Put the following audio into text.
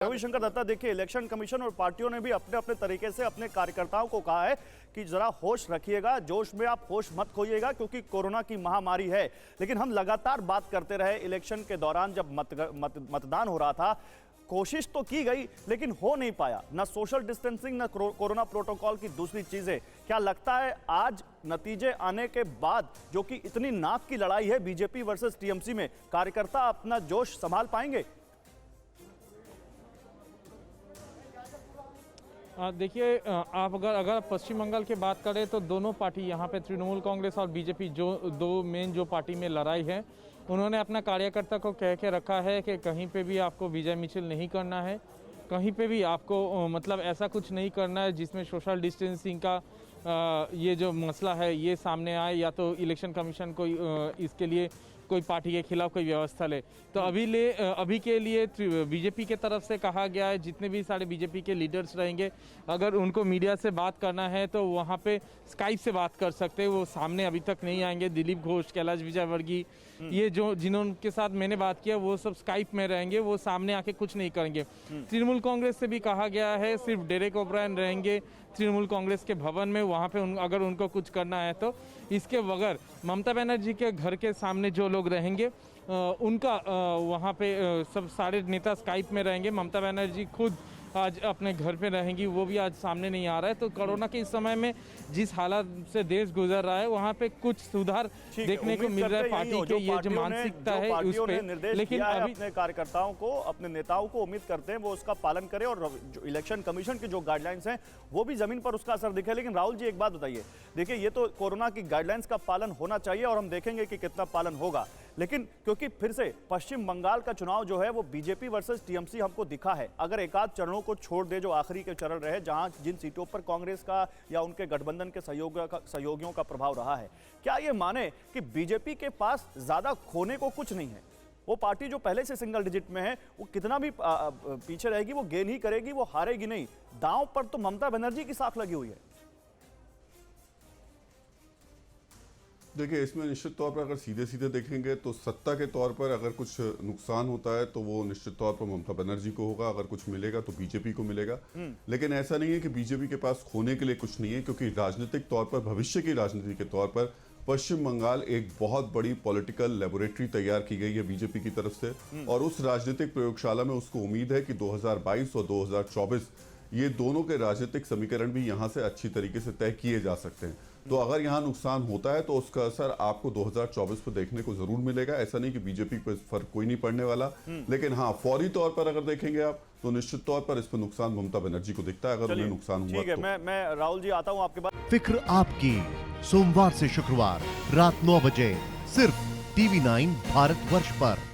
रविशंकर दत्ता, देखिए election commission और पार्टियों ने भी अपने अपने तरीके से अपने कार्यकर्ताओं को कहा है कि जरा होश रखिएगा, जोश में आप होश मत खोइएगा क्योंकि कोरोना की महामारी है। लेकिन हम लगातार बात करते रहे इलेक्शन के दौरान, जब मतदान हो रहा था, कोशिश तो की गई लेकिन हो नहीं पाया, ना सोशल डिस्टेंसिंग ना कोरोना प्रोटोकॉल की दूसरी चीजें। क्या लगता है आज नतीजे आने के बाद, जो कि इतनी नाक की लड़ाई है बीजेपी वर्सेस टीएमसी में, कार्यकर्ता अपना जोश संभाल पाएंगे? देखिए, आप अगर पश्चिम बंगाल की बात करें तो दोनों पार्टी यहाँ पे तृणमूल कांग्रेस और बीजेपी जो दो मेन जो पार्टी में लड़ाई है, उन्होंने अपना कार्यकर्ता को कह के रखा है कि कहीं पे भी आपको विजय मिছিল नहीं करना है, कहीं पे भी आपको मतलब ऐसा कुछ नहीं करना है जिसमें सोशल डिस्टेंसिंग का ये जो मसला है ये सामने आए, या तो इलेक्शन कमीशन कोई इसके लिए कोई पार्टी के खिलाफ कोई व्यवस्था ले। तो अभी के लिए बीजेपी के तरफ से कहा गया है, जितने भी सारे बीजेपी के लीडर्स रहेंगे, अगर उनको मीडिया से बात करना है तो वहाँ पे स्काइप से बात कर सकते हैं, वो सामने अभी तक नहीं आएंगे। दिलीप घोष, कैलाश विजयवर्गीय, ये जो जिनके साथ मैंने बात किया वो सब स्काइप में रहेंगे, वो सामने आके कुछ नहीं करेंगे। तृणमूल कांग्रेस से भी कहा गया है सिर्फ डेरेक ओब्रायन रहेंगे तृणमूल कांग्रेस के भवन में, वहाँ पे अगर उनको कुछ करना है तो। इसके बगैर ममता बनर्जी के घर के सामने जो लोग रहेंगे उनका वहाँ पे सब सारे नेता स्काइप में रहेंगे। ममता बनर्जी खुद आज अपने घर पे रहेंगी, वो भी आज सामने नहीं आ रहा है। तो कोरोना के इस समय में जिस हालात से देश गुजर रहा है वहाँ पे कुछ सुधार देखने को मिल रहा है। पार्टी के ये जो मानसिकता है उस पे, लेकिन अभी अपने कार्यकर्ताओं को, अपने नेताओं को उम्मीद करते हैं वो उसका पालन करें और जो इलेक्शन कमीशन की जो गाइडलाइंस हैं वो भी जमीन पर उसका असर दिखे। लेकिन राहुल जी, एक बात बताइए, देखिए ये तो कोरोना की गाइडलाइंस का पालन होना चाहिए और हम देखेंगे कि कितना पालन होगा, लेकिन क्योंकि फिर से पश्चिम बंगाल का चुनाव जो है वो बीजेपी वर्सेस टीएमसी हमको दिखा है। अगर एक आध चरणों को छोड़ दे जो आखिरी के चरण रहे, जहां जिन सीटों पर कांग्रेस का या उनके गठबंधन के सहयोगियों का प्रभाव रहा है, क्या ये माने कि बीजेपी के पास ज्यादा खोने को कुछ नहीं है? वो पार्टी जो पहले से सिंगल डिजिट में है, वो कितना भी पीछे रहेगी वो गेन ही करेगी, वो हारेगी नहीं। दांव पर तो ममता बनर्जी की साख लगी हुई है। देखिए, इसमें निश्चित तौर पर अगर सीधे सीधे देखेंगे तो सत्ता के तौर पर अगर कुछ नुकसान होता है तो वो निश्चित तौर पर ममता बनर्जी को होगा, अगर कुछ मिलेगा तो बीजेपी को मिलेगा। लेकिन ऐसा नहीं है कि बीजेपी के पास खोने के लिए कुछ नहीं है, क्योंकि राजनीतिक तौर पर, भविष्य की राजनीति के तौर पर पश्चिम बंगाल एक बहुत बड़ी पॉलिटिकल लेबोरेटरी तैयार की गई है बीजेपी की तरफ से, और उस राजनीतिक प्रयोगशाला में उसको उम्मीद है कि 2022 और 2024 ये दोनों के राजनीतिक समीकरण भी यहाँ से अच्छी तरीके से तय किए जा सकते हैं। तो अगर यहाँ नुकसान होता है तो उसका असर आपको 2024 पर देखने को जरूर मिलेगा। ऐसा नहीं कि बीजेपी पर फर्क कोई नहीं पड़ने वाला, लेकिन हाँ, फौरी तौर पर अगर देखेंगे आप तो निश्चित तौर पर इस पर नुकसान ममता बनर्जी को दिखता है, अगर उन्हें नुकसान हुआ। ठीक है, मैं राहुल जी आता हूँ आपके पास। फिक्र आपकी, सोमवार से शुक्रवार रात 9 बजे सिर्फ TV9 भारतवर्ष पर।